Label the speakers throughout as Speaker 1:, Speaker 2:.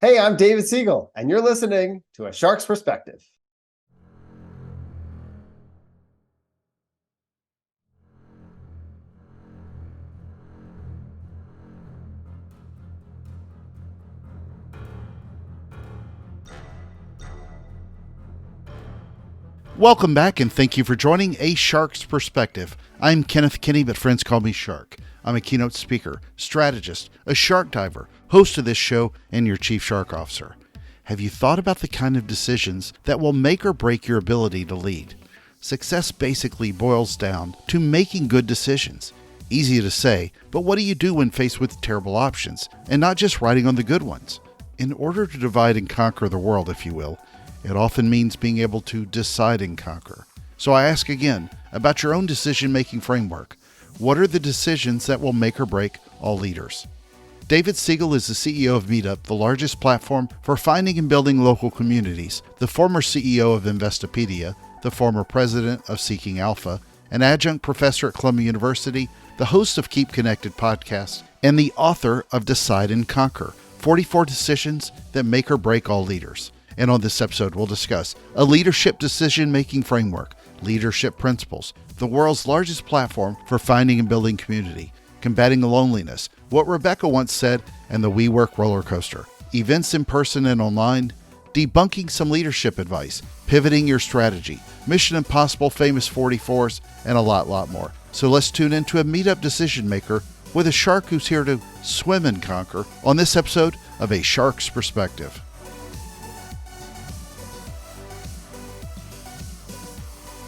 Speaker 1: Hey, I'm David Siegel, and you're listening to A Shark's Perspective.
Speaker 2: Welcome back, and thank you for joining A Shark's Perspective. I'm Kenneth Kinney, but friends call me Shark. I'm a keynote speaker, strategist, a shark diver, host of this show, and your chief shark officer. Have you thought about the kind of decisions that will make or break your ability to lead? Success basically boils down to making good decisions. Easy to say, but what do you do when faced with terrible options, and not just riding on the good ones? In order to divide and conquer the world, if you will, it often means being able to decide and conquer. So I ask again about your own decision-making framework. What are the decisions that will make or break all leaders? David Siegel is the CEO of Meetup, the largest platform for finding and building local communities, the former CEO of Investopedia, the former president of Seeking Alpha, an adjunct professor at Columbia University, the host of Keep Connected podcasts, and the author of Decide and Conquer, 44 decisions that make or break all leaders. And on this episode, we'll discuss a leadership decision-making framework, leadership principles, the world's largest platform for finding and building community, combating loneliness, what Rebecca once said, and the WeWork roller coaster, events in person and online, debunking some leadership advice, pivoting your strategy, Mission Impossible Famous 44s, and a lot more. So let's tune into a Meetup decision maker with a shark who's here to swim and conquer on this episode of A Shark's Perspective.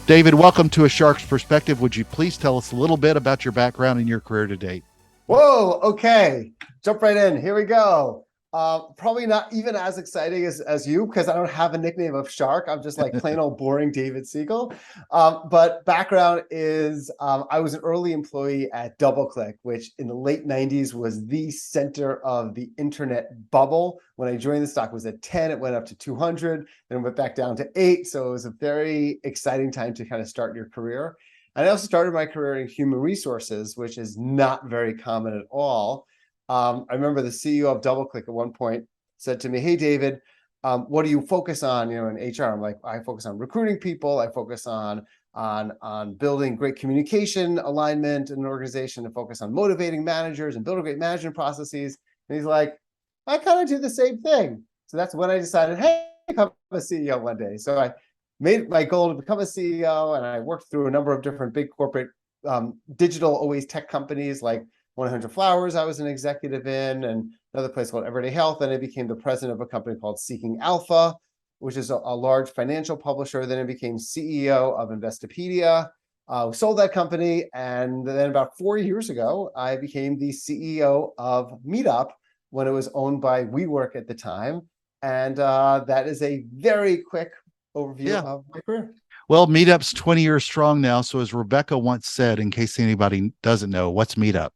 Speaker 2: David, welcome to A Shark's Perspective. Would you please tell us a little bit about your background and your career to date?
Speaker 1: Whoa, okay. Jump right in. Here we go. Probably not even as exciting as you, because I don't have a nickname of Shark. I'm just like plain old boring David Siegel. But background is I was an early employee at DoubleClick, which in the late 90s was the center of the internet bubble. When I joined, the stock was at 10, it went up to 200, then it went back down to 8. So it was a very exciting time to kind of start your career. And I also started my career in human resources, which is not very common at all. I remember the CEO of DoubleClick at one point said to me, "Hey, David, what do you focus on, in HR?" I'm like, "I focus on recruiting people. I focus on building great communication alignment in an organization, and focus on motivating managers and building great management processes." And he's like, "I kind of do the same thing." So that's when I decided, hey, become a CEO one day. So I made it my goal to become a CEO, and I worked through a number of different big corporate digital, always tech companies like 100 Flowers I was an executive in, and another place called Everyday Health. And I became the president of a company called Seeking Alpha, which is a large financial publisher. Then I became CEO of Investopedia. We sold that company. And then about 4 years ago, I became the CEO of Meetup when it was owned by WeWork at the time. And that is a very quick overview of my career.
Speaker 2: Well, Meetup's 20 years strong now. So as Rebecca once said, in case anybody doesn't know, what's Meetup?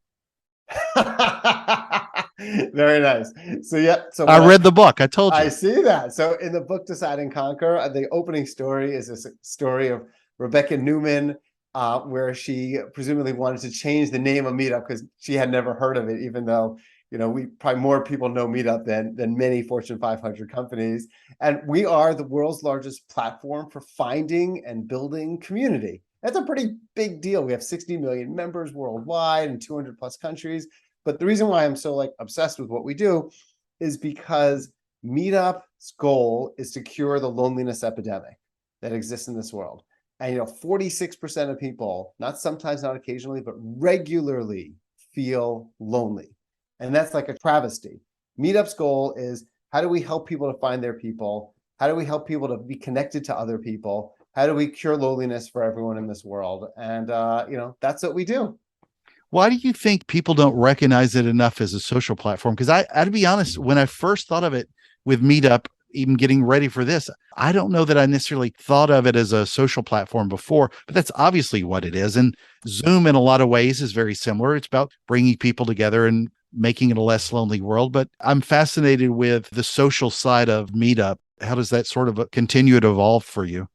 Speaker 1: Very nice. So yeah,
Speaker 2: I read the book. I told you.
Speaker 1: I see that. So in the book Decide and Conquer, the opening story is a story of Rebecca Newman, where she presumably wanted to change the name of Meetup because she had never heard of it, even though we probably more people know Meetup than many Fortune 500 companies. And we are the world's largest platform for finding and building community. That's a pretty big deal. We have 60 million members worldwide in 200 plus countries. But the reason why I'm so obsessed with what we do is because Meetup's goal is to cure the loneliness epidemic that exists in this world. And 46% of people, not sometimes, not occasionally, but regularly feel lonely. And that's like a travesty. Meetup's goal is, how do we help people to find their people? How do we help people to be connected to other people? How do we cure loneliness for everyone in this world? And, that's what we do.
Speaker 2: Why do you think people don't recognize it enough as a social platform? Because I, to be honest, when I first thought of it with Meetup, even getting ready for this, I don't know that I necessarily thought of it as a social platform before, but that's obviously what it is. And Zoom in a lot of ways is very similar. It's about bringing people together and making it a less lonely world. But I'm fascinated with the social side of Meetup. How does that sort of continue to evolve for you?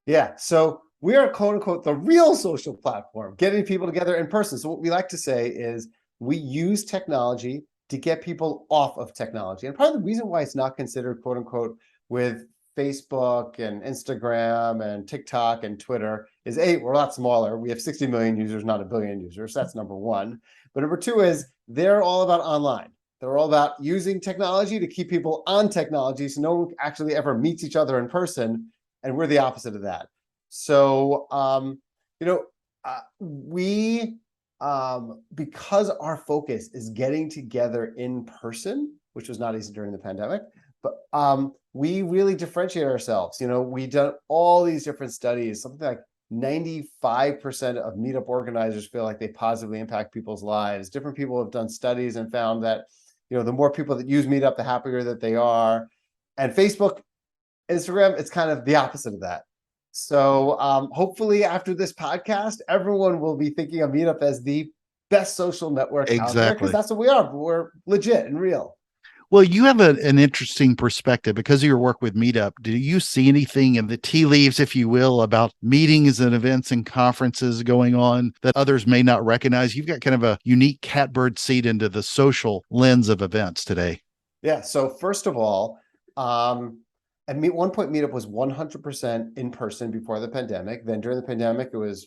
Speaker 1: Yeah. So we are, quote unquote, the real social platform, getting people together in person. So what we like to say is we use technology to get people off of technology. And part of the reason why it's not considered, quote unquote, with Facebook and Instagram and TikTok and Twitter is A, we're a lot smaller. We have 60 million users, not a billion users. That's number one. But number two is they're all about online. They're all about using technology to keep people on technology so no one actually ever meets each other in person. And we're the opposite of that. So, we, because our focus is getting together in person, which was not easy during the pandemic, but we really differentiate ourselves. We've done all these different studies, something like 95% of meetup organizers feel like they positively impact people's lives. Different people have done studies and found that, the more people that use Meetup, the happier that they are. And Facebook, Instagram, it's kind of the opposite of that. So hopefully after this podcast, everyone will be thinking of Meetup as the best social network out there, because
Speaker 2: Exactly.
Speaker 1: that's what we are. We're legit and real.
Speaker 2: Well, you have an interesting perspective because of your work with Meetup. Do you see anything in the tea leaves, if you will, about meetings and events and conferences going on that others may not recognize? You've got kind of a unique catbird seat into the social lens of events today.
Speaker 1: Yeah. So first of all, at one point, Meetup was 100% in person before the pandemic. Then during the pandemic, it was,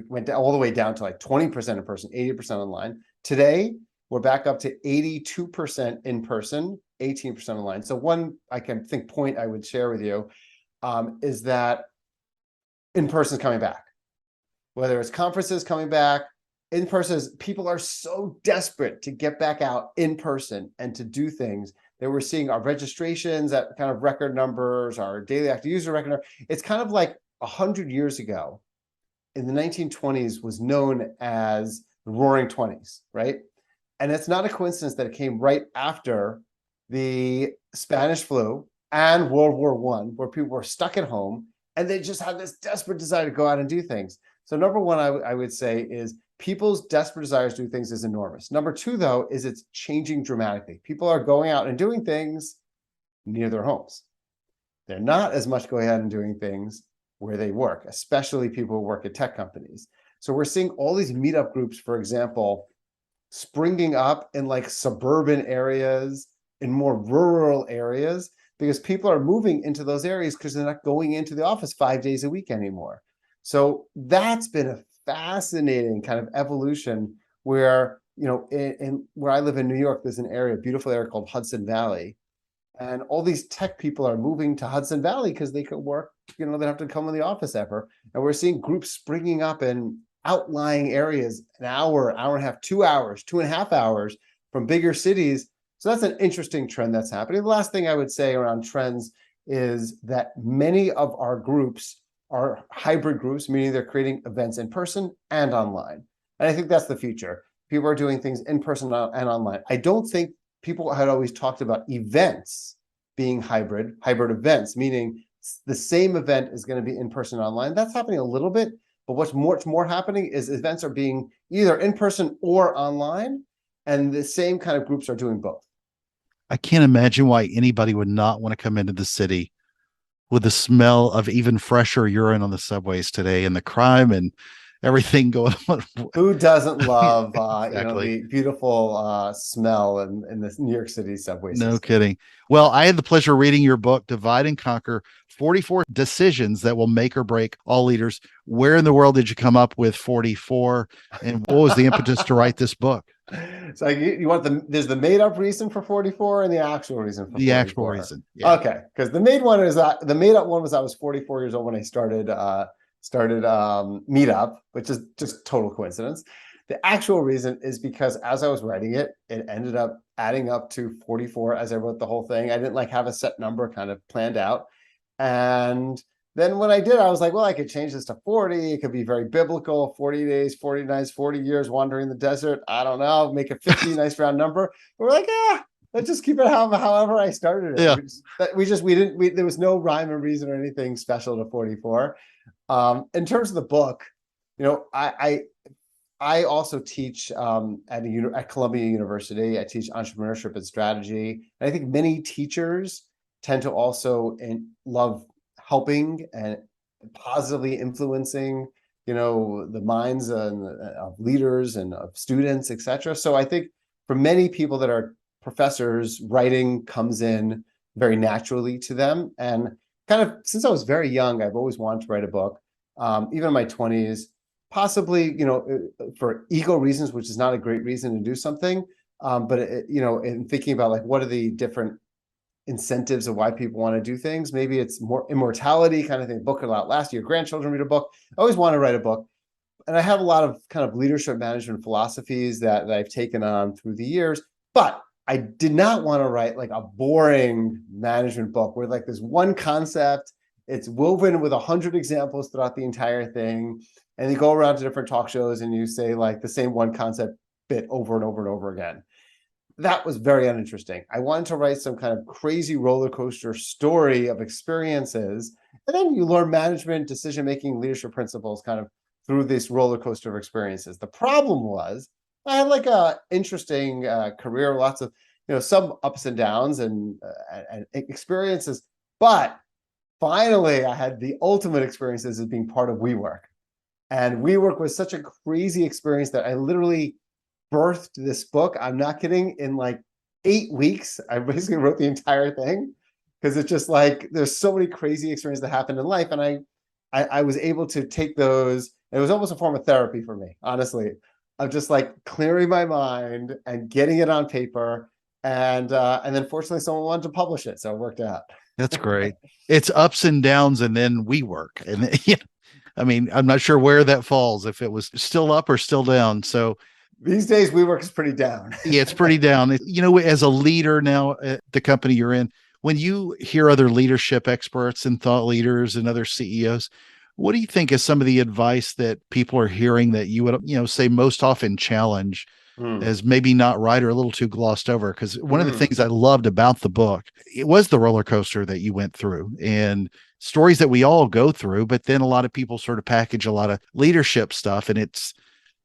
Speaker 1: went all the way down to like 20% in person, 80% online. Today, we're back up to 82% in person, 18% online. So one, point I would share with you is that in person is coming back. Whether it's conferences coming back, in person, people are so desperate to get back out in person and to do things that we're seeing our registrations at kind of record numbers, our daily active user record number. It's kind of like 100 years ago in the 1920s was known as the Roaring 20s, right? And it's not a coincidence that it came right after the Spanish flu and World War I, where people were stuck at home and they just had this desperate desire to go out and do things. So number one, I would say is people's desperate desires to do things is enormous. Number two, though, is it's changing dramatically. People are going out and doing things near their homes. They're not as much going out and doing things where they work, especially people who work at tech companies. So we're seeing all these meetup groups, for example, springing up in like suburban areas, in more rural areas, because people are moving into those areas because they're not going into the office 5 days a week anymore. So that's been a fascinating kind of evolution where, in where I live in New York, there's an area, a beautiful area called Hudson Valley. And all these tech people are moving to Hudson Valley because they could work, they don't have to come in the office ever. And we're seeing groups springing up in outlying areas, an hour, hour and a half, 2 hours, 2.5 hours from bigger cities. So that's an interesting trend that's happening. The last thing I would say around trends is that many of our groups are hybrid groups, meaning they're creating events in person and online. And I think that's the future. People are doing things in person and online. I don't think people had always talked about events being hybrid events, meaning the same event is going to be in person and online. That's happening a little bit, but what's more happening is events are being either in person or online, and the same kind of groups are doing both.
Speaker 2: I can't imagine why anybody would not want to come into the city with the smell of even fresher urine on the subways today and the crime and everything going on.
Speaker 1: Who doesn't love,
Speaker 2: Exactly.
Speaker 1: the beautiful smell in the New York City subway
Speaker 2: No
Speaker 1: system?
Speaker 2: kidding. Well, I had the pleasure of reading your book, Divide and Conquer 44 Decisions That Will Make or Break All Leaders. Where in the world did you come up with 44? And what was the impetus to write this book?
Speaker 1: So you want there's the made up reason for 44 and the actual reason for
Speaker 2: The actual
Speaker 1: 44.
Speaker 2: reason. Yeah.
Speaker 1: Okay, because the made one is that the made up one was I was 44 years old when I started Meetup, which is just total coincidence. The actual reason is because as I was writing it, it ended up adding up to 44 as I wrote the whole thing. I didn't like have a set number kind of planned out. And then when I did, I was like, well, I could change this to 40. It could be very biblical, 40 days, 40 nights, 40 years wandering the desert. I don't know, make it 50, nice round number. But we're like, let's just keep it however I started it.
Speaker 2: Yeah.
Speaker 1: There was no rhyme or reason or anything special to 44. In terms of the book, I also teach at Columbia University. I teach entrepreneurship and strategy. And I think many teachers tend to also love helping and positively influencing, the minds of leaders and of students, etc. So I think for many people that are professors, writing comes in very naturally to them. And kind of since I was very young, I've always wanted to write a book, even in my 20s, possibly, for ego reasons, which is not a great reason to do something. But, in thinking about like, what are the different incentives of why people want to do things? Maybe it's more immortality kind of thing. Book will outlast your grandchildren, read a book. I always want to write a book. And I have a lot of kind of leadership management philosophies that I've taken on through the years, but I did not want to write like a boring management book where like there's one concept, it's woven with 100 examples throughout the entire thing. And you go around to different talk shows and you say like the same one concept bit over and over and over again. That was very uninteresting. I wanted to write some kind of crazy roller coaster story of experiences. And then you learn management, decision-making, leadership principles kind of through this roller coaster of experiences. The problem was I had like a interesting career, lots of, some ups and downs and experiences, but finally I had the ultimate experiences as being part of WeWork. And WeWork was such a crazy experience that I literally birthed this book. I'm not kidding. In like 8 weeks, I basically wrote the entire thing because it's just like there's so many crazy experiences that happened in life, and I was able to take those. It was almost a form of therapy for me, honestly, of just like clearing my mind and getting it on paper. And then fortunately, someone wanted to publish it, so it worked out.
Speaker 2: That's great. It's ups and downs, and then we work. And I mean, I'm not sure where that falls, if it was still up or still down. So
Speaker 1: These days, WeWork is pretty down.
Speaker 2: yeah, it's pretty down. As a leader now at the company you're in, when you hear other leadership experts and thought leaders and other CEOs, what do you think is some of the advice that people are hearing that you would, say most often challenge
Speaker 1: Hmm.
Speaker 2: as maybe not right or a little too glossed over? Because one of the
Speaker 1: Hmm.
Speaker 2: things I loved about the book, it was the roller coaster that you went through and stories that we all go through, but then a lot of people sort of package a lot of leadership stuff and it's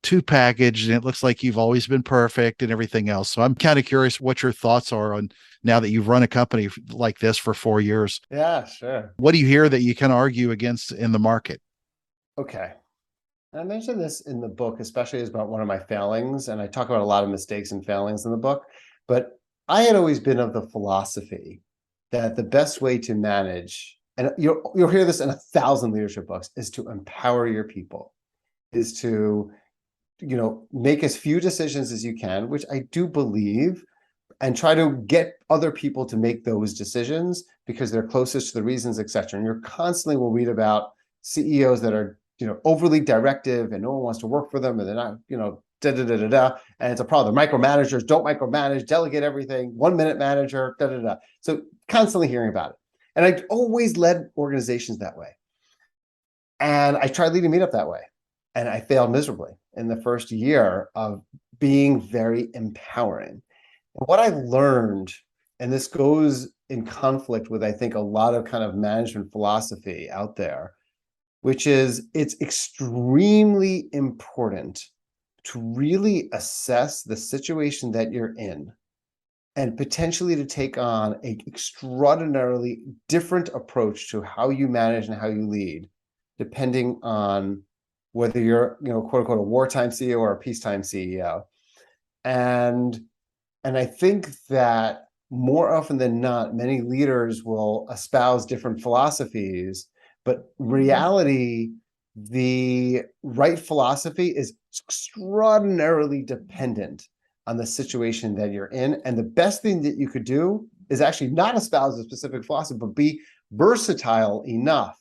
Speaker 2: too packaged and it looks like you've always been perfect and everything else. So I'm kind of curious what your thoughts are on now that you've run a company like this for 4 years.
Speaker 1: Yeah, sure.
Speaker 2: What do you hear that you can argue against in the market?
Speaker 1: Okay. I mentioned this in the book, especially as about one of my failings, and I talk about a lot of mistakes and failings in the book. But I had always been of the philosophy that the best way to manage, and you'll hear this in 1,000 leadership books, is to empower your people, is to make as few decisions as you can, which I do believe, and try to get other people to make those decisions because they're closest to the reasons, etc. And you're constantly will read about CEOs that are overly directive and no one wants to work for them and they're not da da da da da, and it's a problem. They're micromanagers, don't micromanage, delegate everything, 1 minute manager, da da da. So constantly hearing about it, and I always led organizations that way, and I tried leading Meetup that way, and I failed miserably in the first year of being very empowering. And what I learned, and this goes in conflict with, I think, a lot of kind of management philosophy out there, which is it's extremely important to really assess the situation that you're in and potentially to take on an extraordinarily different approach to how you manage and how you lead, depending on whether you're, quote unquote, a wartime CEO or a peacetime CEO. And I think that more often than not, many leaders will espouse different philosophies, but reality, the right philosophy is extraordinarily dependent on the situation that you're in. And the best thing that you could do is actually not espouse a specific philosophy, but be versatile enough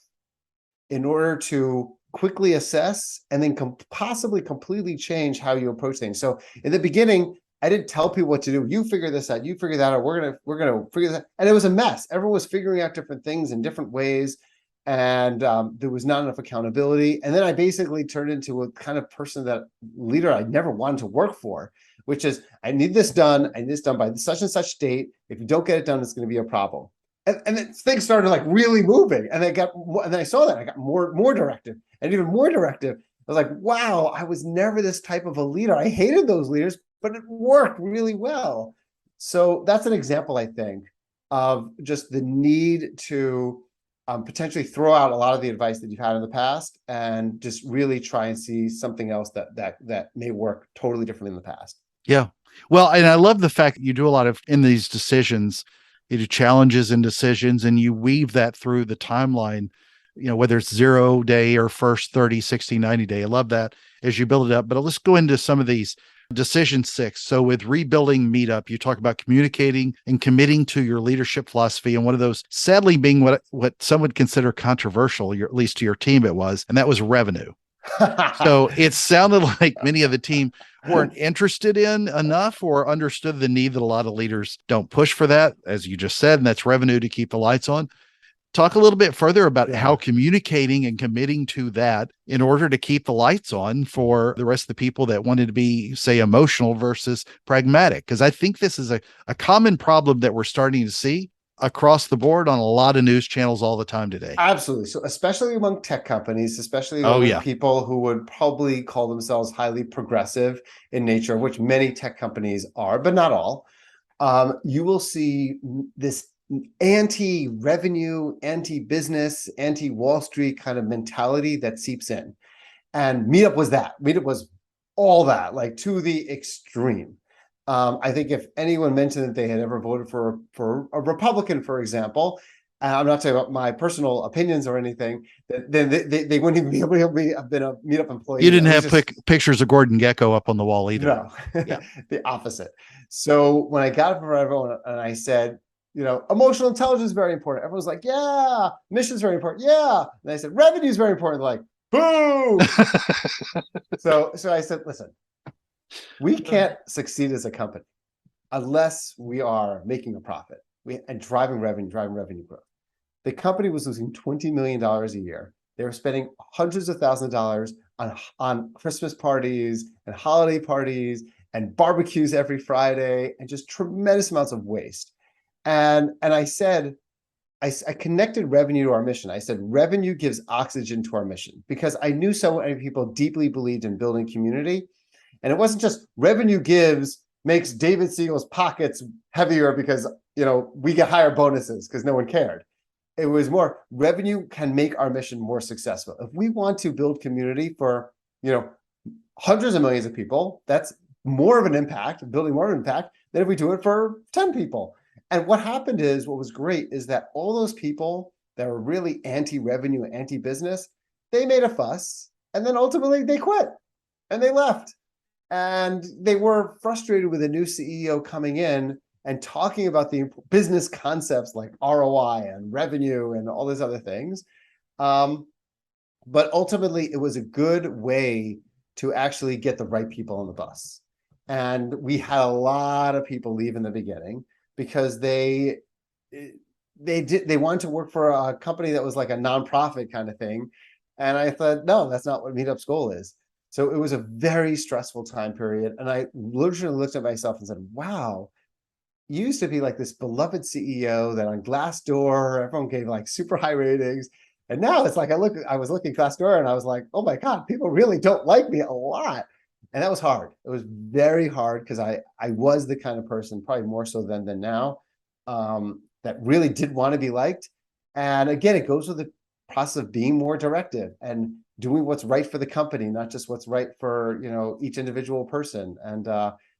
Speaker 1: in order to quickly assess and then possibly completely change how you approach things. So in the beginning, I didn't tell people what to do. You figure this out. You figure that out. We're gonna figure that. And it was a mess. Everyone was figuring out different things in different ways, and there was not enough accountability. And then I basically turned into a kind of person, that leader I never wanted to work for, which is I need this done. I need this done by such and such date. If you don't get it done, it's going to be a problem. And then things started like really moving, and then I saw that I got more directive and even more directive. I was like, wow, I was never this type of a leader. I hated those leaders, but it worked really well. So that's an example, I think, of just the need to potentially throw out a lot of the advice that you've had in the past and just really try and see something else that may work totally differently in the past.
Speaker 2: Yeah. Well, and I love the fact that you do a lot of in these decisions, you do challenges and decisions, and you weave that through the timeline, whether it's 0 day or first 30, 60, 90 day. I love that as you build it up. But let's go into some of these decision six. So with rebuilding Meetup, you talk about communicating and committing to your leadership philosophy. And one of those sadly being what some would consider controversial, at least to your team it was, and that was revenue. So it sounded like many of the team weren't interested in enough or understood the need that a lot of leaders don't push for that, as you just said, and that's revenue to keep the lights on. Talk a little bit further about how
Speaker 1: Yeah.
Speaker 2: communicating and committing to that in order to keep the lights on for the rest of the people that wanted to be, say, emotional versus pragmatic. Because I think this is a common problem that we're starting to see across the board on a lot of news channels all the time today.
Speaker 1: Absolutely. So especially among tech companies, especially
Speaker 2: Oh,
Speaker 1: with
Speaker 2: yeah.
Speaker 1: people who would probably call themselves highly progressive in nature, which many tech companies are, but not all. You will see this anti-revenue, anti-business, anti-Wall Street kind of mentality that seeps in. And Meetup was that. Meetup was all that, like to the extreme. I think if anyone mentioned that they had ever voted for a Republican, for example, and I'm not talking about my personal opinions or anything, then they wouldn't even be able to have been a Meetup
Speaker 2: You
Speaker 1: employee.
Speaker 2: didn't
Speaker 1: It was
Speaker 2: have
Speaker 1: just
Speaker 2: pictures of Gordon Gecko up on the wall either.
Speaker 1: no,
Speaker 2: Yeah.
Speaker 1: the opposite. So when I got up for everyone and I said, emotional intelligence is very important. Everyone was like, yeah, mission is very important. Yeah. And I said, revenue is very important. They're like, boo. So I said, listen, we can't succeed as a company unless we are making a profit and driving revenue growth. The company was losing $20 million a year. They were spending hundreds of thousands of dollars on Christmas parties and holiday parties and barbecues every Friday and just tremendous amounts of waste. And I said, I connected revenue to our mission. I said, revenue gives oxygen to our mission because I knew so many people deeply believed in building community. And it wasn't just revenue makes David Siegel's pockets heavier because, we get higher bonuses because no one cared. It was more revenue can make our mission more successful. If we want to build community for, hundreds of millions of people, that's more of an impact, building more of an impact than if we do it for 10 people. And what happened is, what was great is that all those people that were really anti-revenue, anti-business, they made a fuss and then ultimately they quit and they left. And they were frustrated with a new CEO coming in and talking about the business concepts like ROI and revenue and all these other things. But ultimately, it was a good way to actually get the right people on the bus. And we had a lot of people leave in the beginning because they wanted to work for a company that was like a nonprofit kind of thing. And I thought, no, that's not what Meetup's goal is. So it was a very stressful time period. And I literally looked at myself and said, wow, you used to be like this beloved CEO that on Glassdoor, everyone gave like super high ratings. And now it's like, I was looking at Glassdoor and I was like, oh my God, people really don't like me a lot. And that was hard. It was very hard because I was the kind of person, probably more so than now, that really did want to be liked. And again, it goes with the process of being more directive and doing what's right for the company, not just what's right for, each individual person. And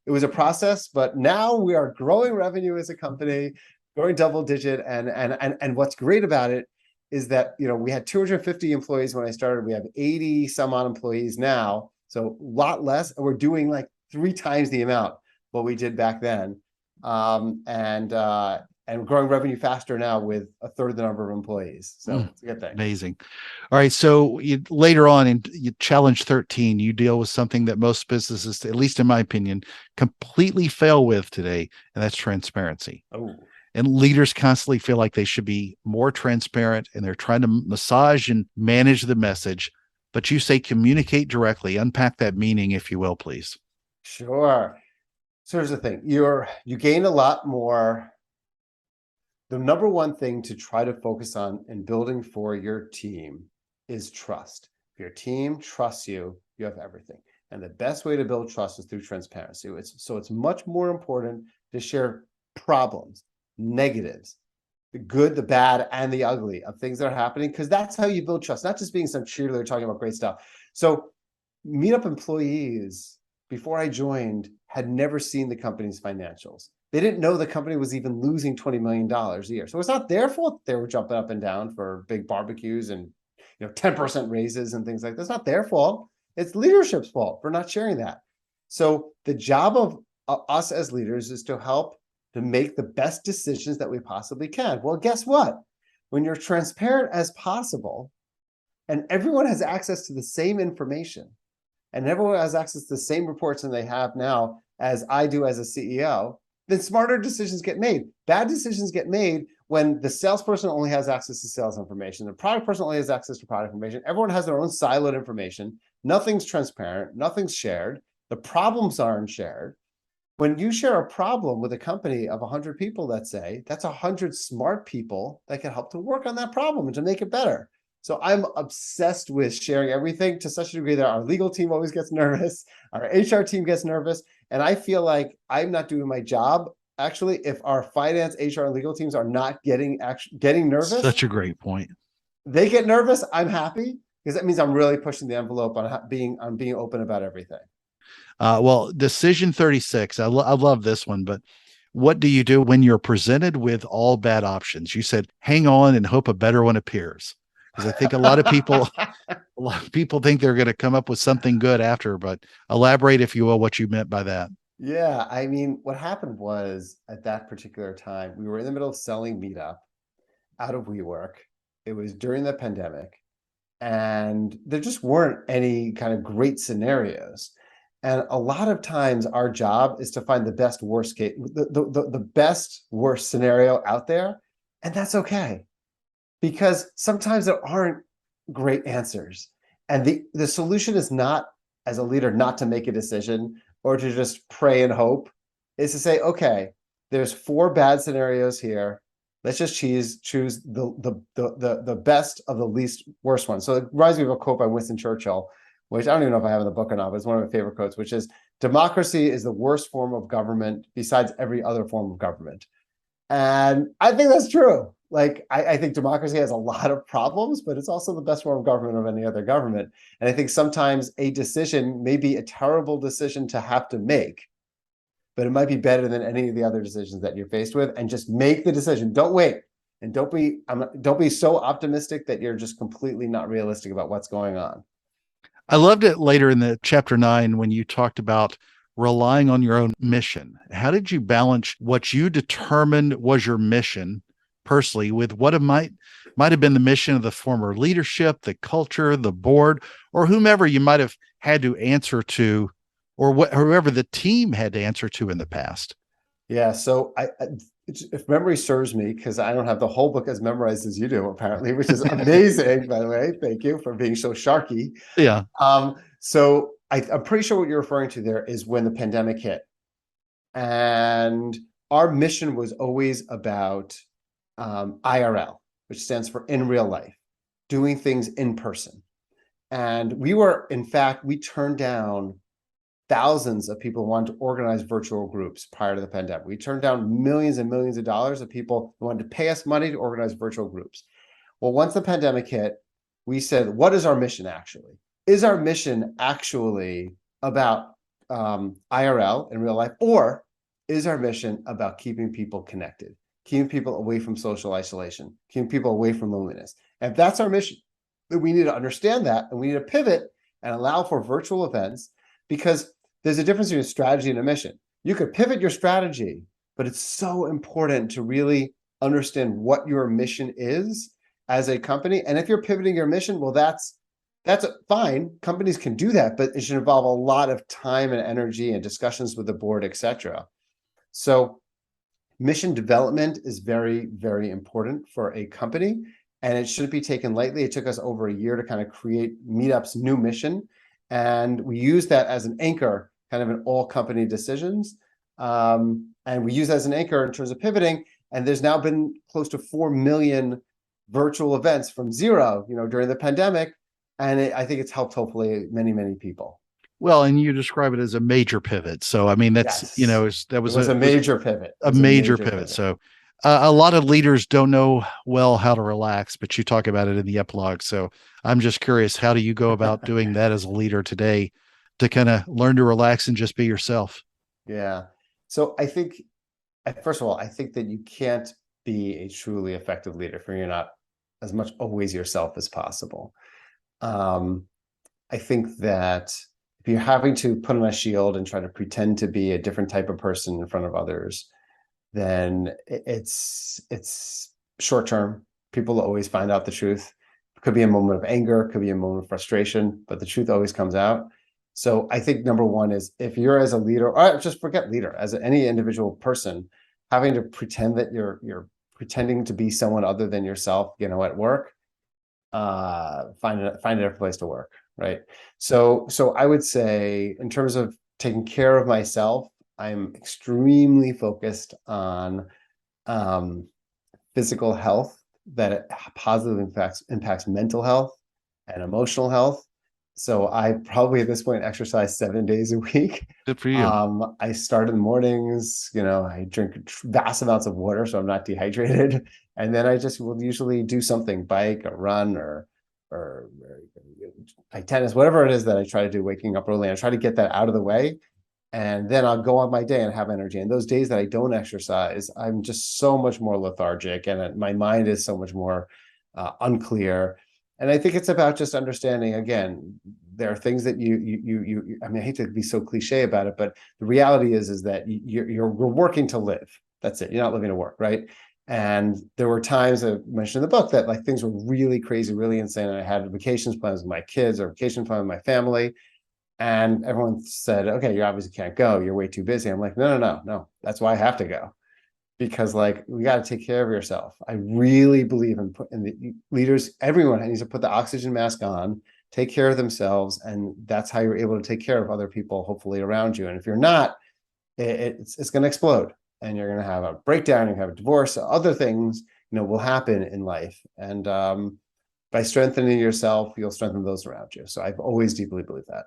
Speaker 1: it was a process, but now we are growing revenue as a company, growing double digit. And what's great about it is that, we had 250 employees when I started. We have 80 some odd employees now. So a lot less. And we're doing like 3 times the amount what we did back then. And growing revenue faster now with a third the number of employees. So it's a good thing.
Speaker 2: Amazing. All right. So later on in challenge 13, you deal with something that most businesses, at least in my opinion, completely fail with today, and that's transparency.
Speaker 1: Oh,
Speaker 2: And leaders constantly feel like they should be more transparent and they're trying to massage and manage the message. But you say communicate directly. Unpack that meaning, if you will, please.
Speaker 1: sure. So here's the thing. You gain a lot more. The number one thing to try to focus on in building for your team is trust. If your team trusts you, you have everything. And the best way to build trust is through transparency. It's much more important to share problems, negatives, the good, the bad, and the ugly of things that are happening, because that's how you build trust, not just being some cheerleader talking about great stuff. So Meetup employees, before I joined, had never seen the company's financials. They didn't know the company was even losing $20 million a year. So it's not their fault they were jumping up and down for big barbecues and 10% raises and things like that. It's not their fault. It's leadership's fault for not sharing that. So the job of us as leaders is to help to make the best decisions that we possibly can. Well, guess what? When you're transparent as possible and everyone has access to the same information and everyone has access to the same reports than they have now as I do as a CEO, then smarter decisions get made. Bad decisions get made when the salesperson only has access to sales information, the product person only has access to product information, everyone has their own siloed information, nothing's transparent, nothing's shared, the problems aren't shared. When you share a problem with a company of 100 people, let's say, that's 100 smart people that can help to work on that problem and to make it better. So I'm obsessed with sharing everything to such a degree that our legal team always gets nervous, our HR team gets nervous, and I feel like I'm not doing my job. Actually, if our finance, HR, and legal teams are not getting nervous,
Speaker 2: Such a great point.
Speaker 1: they get nervous, I'm happy because that means I'm really pushing the envelope on being open about everything.
Speaker 2: Well, decision 36, I love this one, but what do you do when you're presented with all bad options? You said, hang on and hope a better one appears. Because I think a lot of people think they're going to come up with something good after, but elaborate, if you will, what you meant by that.
Speaker 1: Yeah, I mean, what happened was at that particular time, we were in the middle of selling Meetup out of WeWork. It was during the pandemic, and there just weren't any kind of great scenarios. And a lot of times our job is to find the best worst case, the best worst scenario out there. And that's okay. Because sometimes there aren't great answers. And the solution is not, as a leader, not to make a decision or to just pray and hope, is to say, okay, there's 4 bad scenarios here. Let's just choose the best of the least worst one. So it reminds me of a quote by Winston Churchill, which I don't even know if I have in the book or not, but it's one of my favorite quotes, which is, democracy is the worst form of government besides every other form of government. And I think that's true. Like, I think democracy has a lot of problems, but it's also the best form of government of any other government. And I think sometimes a decision may be a terrible decision to have to make, but it might be better than any of the other decisions that you're faced with. And just make the decision. Don't wait. And don't be so optimistic that you're just completely not realistic about what's going on.
Speaker 2: I loved it later in the chapter 9 when you talked about relying on your own mission. How did you balance what you determined was your mission personally with what it might have been the mission of the former leadership, the culture, the board, or whomever you might have had to answer to, or whoever the team had to answer to in the past?
Speaker 1: Yeah, so if memory serves me, because I don't have the whole book as memorized as you do, apparently, which is amazing, by the way. Thank you for being so sharky.
Speaker 2: Yeah.
Speaker 1: So I'm pretty sure what you're referring to there is when the pandemic hit. And our mission was always about IRL, which stands for in real life, doing things in person. And we turned down thousands of people who wanted to organize virtual groups prior to the pandemic. We turned down millions and millions of dollars of people who wanted to pay us money to organize virtual groups. Well, once the pandemic hit, we said, what is our mission actually? Is our mission actually about IRL in real life, or is our mission about keeping people connected, keeping people away from social isolation, keeping people away from loneliness? And if that's our mission, then we need to understand that, and we need to pivot and allow for virtual events, because there's a difference between a strategy and a mission. You could pivot your strategy, but it's so important to really understand what your mission is as a company. And if you're pivoting your mission, well, that's fine. Companies can do that, but it should involve a lot of time and energy and discussions with the board, etc. So mission development is very, very important for a company, and it shouldn't be taken lightly. It took us over a year to kind of create Meetup's new mission. And we use that as an anchor kind of in all company decisions. And we use that as an anchor in terms of pivoting. And there's now been close to 4 million virtual events from zero, during the pandemic. And I think it's helped hopefully many, many people.
Speaker 2: Well, and you describe it as a major pivot. So, I mean, that's,
Speaker 1: yes.
Speaker 2: That was
Speaker 1: a major pivot.
Speaker 2: A major pivot. So a lot of leaders don't know well how to relax, but you talk about it in the epilogue. So I'm just curious, how do you go about doing that as a leader today to kind of learn to relax and just be yourself?
Speaker 1: Yeah. So I think, first of all, I think that you can't be a truly effective leader if you're not as much always yourself as possible. Um, I think that if you're having to put on a shield and try to pretend to be a different type of person in front of others, then it's short term. People will always find out the truth. It could be a moment of anger, it could be a moment of frustration, but the truth always comes out. So I think number one is, if you're as a leader, or just forget leader, as any individual person, having to pretend that you're pretending to be someone other than yourself, at work, find a different place to work, right? So I would say, in terms of taking care of myself, I'm extremely focused on um, physical health, that it positively impacts mental health and emotional health. So I probably at this point exercise 7 days a week.
Speaker 2: Good for you.
Speaker 1: I start in the mornings, I drink vast amounts of water so I'm not dehydrated. And then I just will usually do something, bike or run or play tennis, whatever it is that I try to do, waking up early. I try to get that out of the way, and then I'll go on my day and have energy. And those days that I don't exercise, I'm just so much more lethargic, and my mind is so much more unclear. And I think it's about just understanding, again, there are things that I mean, I hate to be so cliche about it, but the reality is that we're working to live. That's it. You're not living to work, right? And there were times, I mentioned in the book, that like things were really crazy, really insane. And I had vacations plans with my kids, or vacation plan with my family. And everyone said, okay, you obviously can't go. You're way too busy. I'm like, no. That's why I have to go, because like, we got to take care of yourself. I really believe in the leaders. Everyone needs to put the oxygen mask on, take care of themselves. And that's how you're able to take care of other people, hopefully around you. And if you're not, it's going to explode, and you're going to have a breakdown, you have a divorce, other things, will happen in life. And by strengthening yourself, you'll strengthen those around you. So I've always deeply believed that.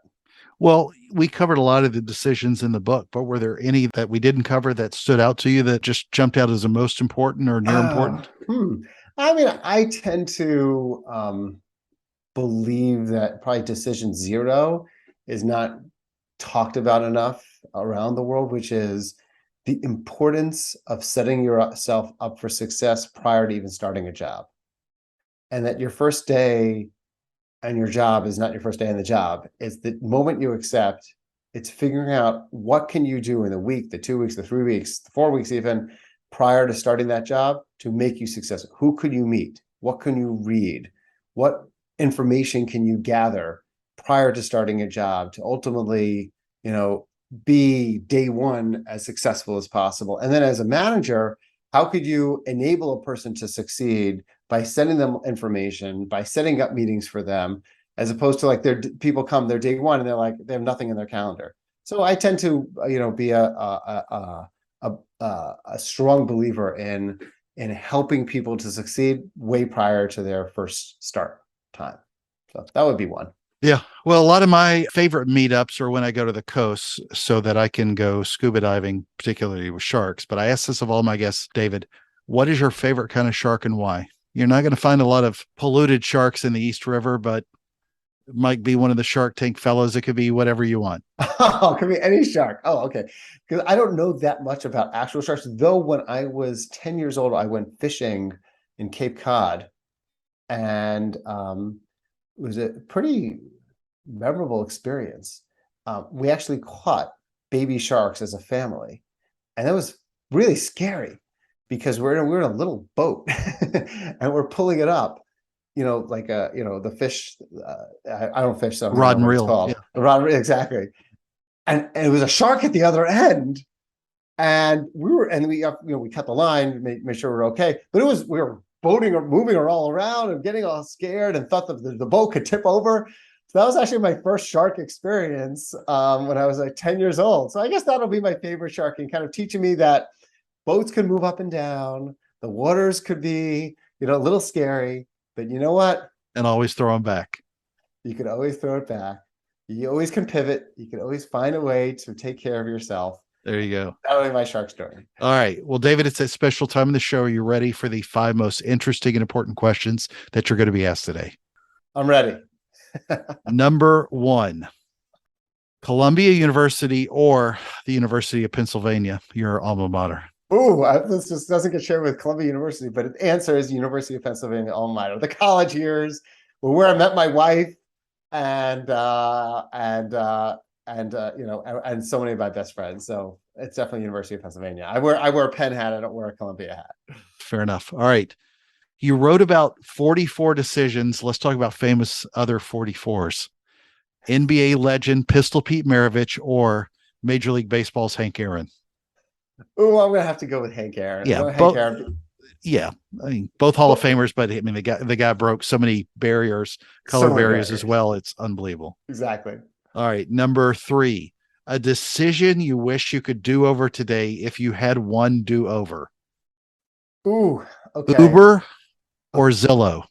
Speaker 2: Well, we covered a lot of the decisions in the book, but were there any that we didn't cover that stood out to you that just jumped out as the most important or near important?
Speaker 1: I mean, I tend to believe that probably decision zero is not talked about enough around the world, which is the importance of setting yourself up for success prior to even starting a job. And that your first day and your job is not your first day on the job. It's the moment you accept. It's figuring out what can you do in the week, the 2 weeks, the 3 weeks, the 4 weeks, even prior to starting that job, to make you successful. Who could you meet? What can you read? What information can you gather prior to starting a job to ultimately, be day one as successful as possible? And then as a manager, how could you enable a person to succeed by sending them information, by setting up meetings for them, as opposed to like people come their day one and they have nothing in their calendar. So I tend to be a strong believer in helping people to succeed way prior to their first start time. So that would be one.
Speaker 2: Yeah. Well, a lot of my favorite meetups are when I go to the coast so that I can go scuba diving, particularly with sharks. But I ask this of all my guests, David, what is your favorite kind of shark and why? You're not going to find a lot of polluted sharks in the East River, but it might be one of the Shark Tank fellows. It could be whatever you want.
Speaker 1: Oh, it could be any shark. Oh, okay. Because I don't know that much about actual sharks, though. When I was 10 years old, I went fishing in Cape Cod, and it was a pretty memorable experience. We actually caught baby sharks as a family, and that was really scary, because we're in a little boat and we're pulling it up, like the fish. I don't fish, so I don't
Speaker 2: Rod
Speaker 1: know
Speaker 2: and
Speaker 1: what it's
Speaker 2: reel.
Speaker 1: called.
Speaker 2: Yeah.
Speaker 1: The rod, exactly. And it was a shark at the other end, and we cut the line, made sure we're okay. But we were boating or moving her all around and getting all scared, and thought that the boat could tip over. So that was actually my first shark experience when I was like 10 years old. So I guess that'll be my favorite shark, and kind of teaching me that boats can move up and down. The waters could be, a little scary, but you know what?
Speaker 2: And always throw them back.
Speaker 1: You could always throw it back. You always can pivot. You can always find a way to take care of yourself.
Speaker 2: There you go.
Speaker 1: That'll be my shark story.
Speaker 2: All right. Well, David, it's a special time in the show. Are you ready for the 5 most interesting and important questions that you're going to be asked today?
Speaker 1: I'm ready.
Speaker 2: Number 1, Columbia University or the University of Pennsylvania, your alma mater?
Speaker 1: Ooh, this just doesn't get shared with Columbia University, but the answer is University of Pennsylvania alma mater. The college years were where I met my wife, and and so many of my best friends. So it's definitely University of Pennsylvania. I wear a Penn hat. I don't wear a Columbia hat.
Speaker 2: Fair enough. All right. You wrote about 44 decisions. Let's talk about famous other 44s. NBA legend Pistol Pete Maravich or Major League Baseball's Hank Aaron?
Speaker 1: Ooh, I'm gonna have to go with Hank Aaron.
Speaker 2: Yeah,
Speaker 1: Hank Aaron.
Speaker 2: Yeah, I mean both Hall of Famers, but I mean the guy broke so many barriers, color barriers as well. It's unbelievable.
Speaker 1: Exactly.
Speaker 2: All right, number 3, a decision you wish you could do over today if you had one do over.
Speaker 1: Ooh, okay.
Speaker 2: Uber or Zillow?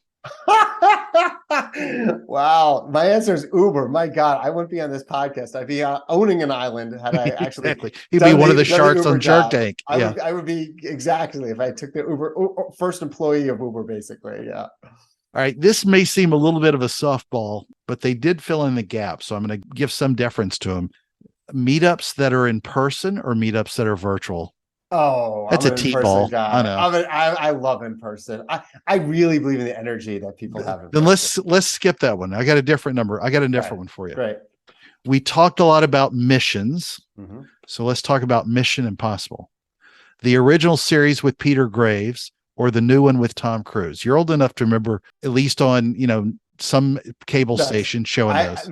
Speaker 1: Wow, my answer is Uber. My God, I wouldn't be on this podcast. I'd be owning an island had I actually.
Speaker 2: Exactly. He'd be one of the sharks on Shark Tank.
Speaker 1: I would be exactly if I took the Uber first employee of Uber, basically. Yeah.
Speaker 2: All right. This may seem a little bit of a softball, but they did fill in the gap, so I'm going to give some deference to them. Meetups that are in person or meetups that are virtual?
Speaker 1: Oh,
Speaker 2: that's a T-ball. I know.
Speaker 1: I love in person. I really believe in the energy that people have.
Speaker 2: Then let's skip that one. I got a different number. I got a different one for you.
Speaker 1: Great.
Speaker 2: We talked a lot about missions. Mm-hmm. So let's talk about Mission Impossible. The original series with Peter Graves or the new one with Tom Cruise. You're old enough to remember, at least on, some cable station showing those.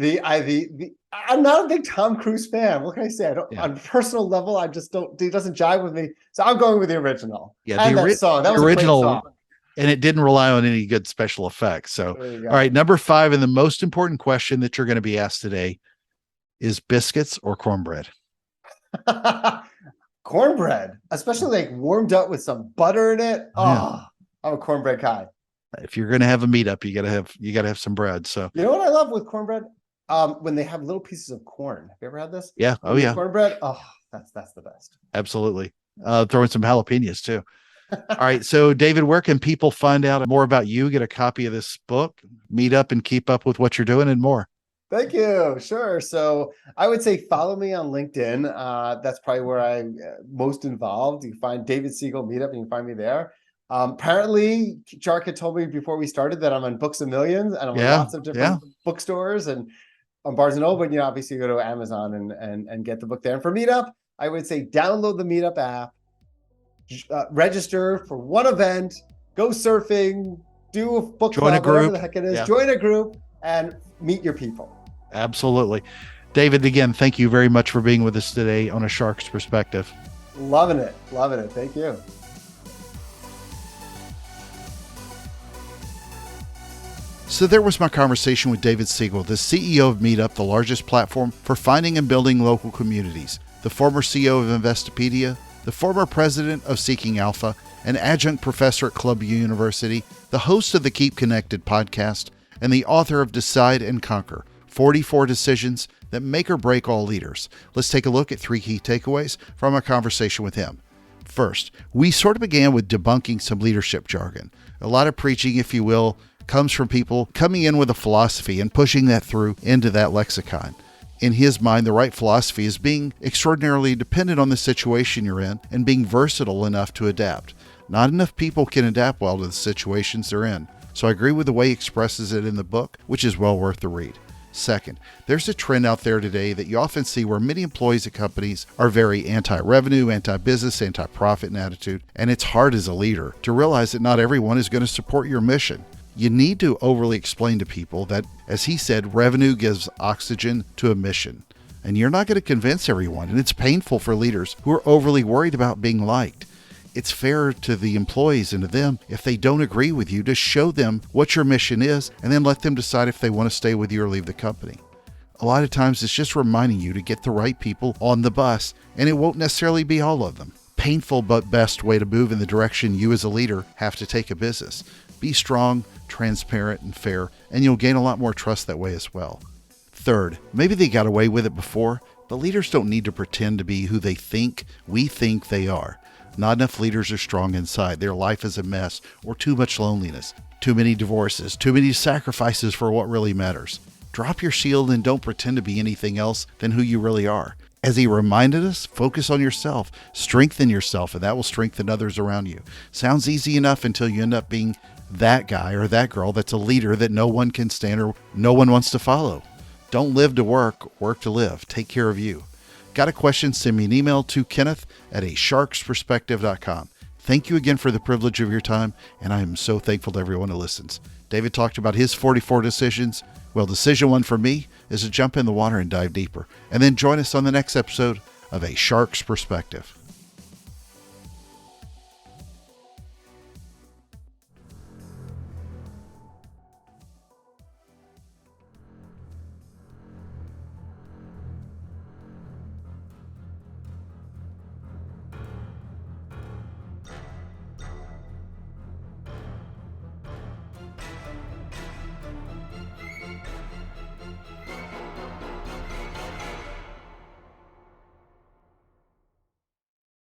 Speaker 1: I'm not a big Tom Cruise fan. What can I say? On a personal level, I just don't. He doesn't jive with me. So I'm going with the original.
Speaker 2: Yeah, and that song. That was original, a great song. And it didn't rely on any good special effects. So, all right, number 5, and the most important question that you're going to be asked today is biscuits or cornbread?
Speaker 1: Cornbread, especially like warmed up with some butter in it. Oh, I'm a cornbread guy.
Speaker 2: If you're going to have a meetup, you got to have some bread. So
Speaker 1: you know what I love with cornbread? When they have little pieces of corn. Have you ever had this?
Speaker 2: Yeah. Oh yeah.
Speaker 1: Cornbread. Oh, that's the best.
Speaker 2: Absolutely. Throw in some jalapenos too. All right. So David, where can people find out more about you, get a copy of this book, meet up and keep up with what you're doing and more?
Speaker 1: Thank you. Sure. So I would say follow me on LinkedIn. That's probably where I'm most involved. You can find David Siegel Meetup and you can find me there. Apparently, Shark had told me before we started that I'm on Books a Million and I'm on lots of different bookstores and on Barnes and Noble. But obviously you go to Amazon and get the book there. And for Meetup, I would say download the Meetup app, register for one event, go surfing, do a book club, whatever the heck it is. Join a group and meet your people.
Speaker 2: Absolutely. David, again, thank you very much for being with us today on A Shark's Perspective.
Speaker 1: Loving it. Thank you.
Speaker 2: So there was my conversation with David Siegel, the CEO of Meetup, the largest platform for finding and building local communities, the former CEO of Investopedia, the former president of Seeking Alpha, an adjunct professor at Columbia University, the host of the Keep Connected podcast, and the author of Decide and Conquer, 44 Decisions That Make or Break All Leaders. Let's take a look at 3 key takeaways from our conversation with him. First, we sort of began with debunking some leadership jargon. A lot of preaching, if you will, comes from people coming in with a philosophy and pushing that through into that lexicon. In his mind, the right philosophy is being extraordinarily dependent on the situation you're in and being versatile enough to adapt. Not enough people can adapt well to the situations they're in. So I agree with the way he expresses it in the book, which is well worth the read. Second, there's a trend out there today that you often see where many employees at companies are very anti-revenue, anti-business, anti-profit in attitude, and it's hard as a leader to realize that not everyone is going to support your mission. You need to overly explain to people that, as he said, revenue gives oxygen to a mission. And you're not going to convince everyone, and it's painful for leaders who are overly worried about being liked. It's fair to the employees and to them, if they don't agree with you, to show them what your mission is and then let them decide if they want to stay with you or leave the company. A lot of times it's just reminding you to get the right people on the bus, and it won't necessarily be all of them. Painful but best way to move in the direction you as a leader have to take a business. Be strong, transparent, and fair, and you'll gain a lot more trust that way as well. Third, maybe they got away with it before, but leaders don't need to pretend to be who we think they are. Not enough leaders are strong inside. Their life is a mess or too much loneliness, too many divorces, too many sacrifices for what really matters. Drop your shield and don't pretend to be anything else than who you really are. As he reminded us, focus on yourself, strengthen yourself, and that will strengthen others around you. Sounds easy enough until you end up being that guy or that girl that's a leader that no one can stand or no one wants to follow. Don't live to work, work to live. Take care of you. Got a question? Send me an email to kenneth@asharksperspective.com. Thank you again for the privilege of your time, and I am so thankful to everyone who listens. David talked about his 44 decisions. Well, decision one for me is to jump in the water and dive deeper, and then join us on the next episode of A Shark's Perspective.